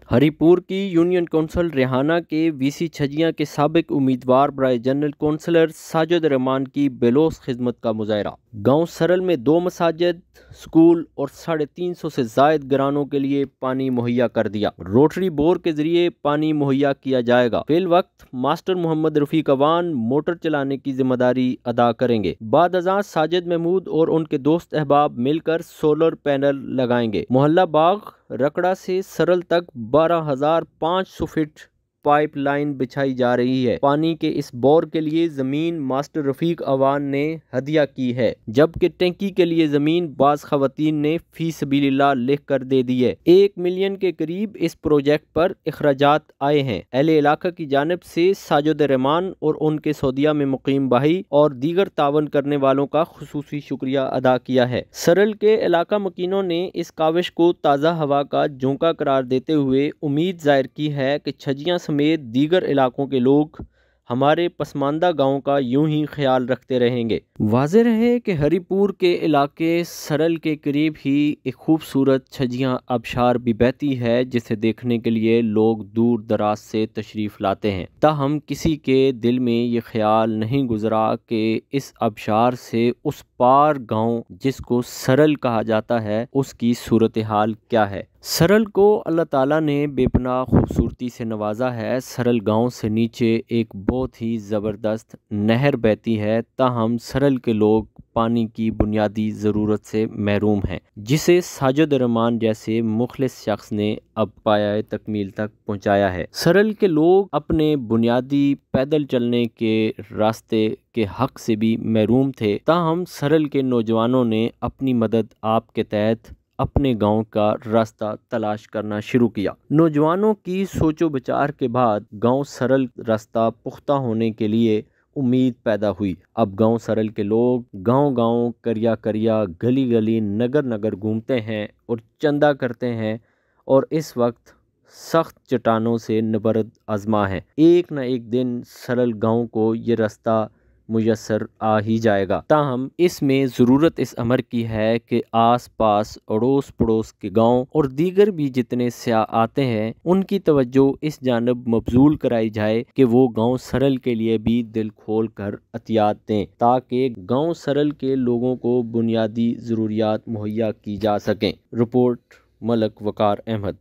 हरिपुर की union council Rehana के VC छजियां के साबिक उम्मीदवार बराए जनरल कौंसलर साजिद रहमान की बेलोस खिदमत का मुजाहरा। गांव सरल में 2 मसाजिद, स्कूल और 350 से जायद घरानों के लिए पानी मुहैया कर दिया। रोटरी बोर के जरिए पानी मुहैया किया जाएगा। फिल वक्त मास्टर मोहम्मद रफीक अवान मोटर चलाने की जिम्मेदारी अदा करेंगे। बाद अज़ां साजिद महमूद और उनके दोस्त अहबाब मिलकर सोलर पैनल लगाएंगे। मोहल्ला बाग रकड़ा से सरल तक 12,500 फीट पाइप लाइन बिछाई जा रही है। पानी के इस बोर के लिए जमीन मास्टर रफीक अवान ने हदिया की है, जबकि टैंकी के लिए जमीन बाज खवातीन ने फी सबीलिल्लाह लिख कर दे दी है। 1 मिलियन के करीब इस प्रोजेक्ट पर अखराजात आए हैं। अहले इलाका की जानिब से साजिद रहमान और उनके सऊदीया में मुकीम भाई और दीगर तावन करने वालों का खुसूसी शुक्रिया अदा किया है। सरल के इलाका मकीनों ने इस काविश को ताज़ा हवा का झोंका करार देते हुए उम्मीद जाहिर की है कि छजियां समेत दीगर इलाकों के लोग हमारे पसमानदा गाँव का यूं ही ख्याल रखते रहेंगे। वाज़ेह रहे कि हरिपुर के इलाके सरल के करीब ही एक खूबसूरत छजियां आबशार भी बहती है, जिसे देखने के लिए लोग दूर दराज से तशरीफ़ लाते हैं। ताहम किसी के दिल में ये ख्याल नहीं गुजरा कि इस आबशार से उस पार गाँव जिसको सरल कहा जाता है उसकी सूरत हाल क्या है। सरल को अल्लाह ताला ने बेपनाह खूबसूरती से नवाजा है। सरल गांव से नीचे एक बहुत ही ज़बरदस्त नहर बहती है, ताहम सरल के लोग पानी की बुनियादी ज़रूरत से महरूम हैं, जिसे साजिद रहमान जैसे मुखलिस शख्स ने अब पाया तकमील तक पहुंचाया है। सरल के लोग अपने बुनियादी पैदल चलने के रास्ते के हक से भी महरूम थे, ताहम सरल के नौजवानों ने अपनी मदद आप के तहत अपने गांव का रास्ता तलाश करना शुरू किया। नौजवानों की सोचो विचार के बाद गांव सरल रास्ता पुख्ता होने के लिए उम्मीद पैदा हुई। अब गांव सरल के लोग गांव-गांव, करिया-करिया, गली-गली, नगर-नगर घूमते हैं और चंदा करते हैं और इस वक्त सख्त चट्टानों से नबरद आजमा है। एक न एक दिन सरल गांव को ये रास्ता मुयस्सर आ ही जाएगा। ताहम इसमें ज़रूरत इस अमर की है कि आस पास अड़ोस पड़ोस के गांव और दीगर भी जितने स्याह आते हैं उनकी तवज्जो इस जानब मबजूल कराई जाए कि वो गांव सरल के लिए भी दिल खोल कर अतियात दें, ताकि गांव सरल के लोगों को बुनियादी ज़रूरियात मुहैया की जा सकें। रिपोर्ट मलक वकार अहमद।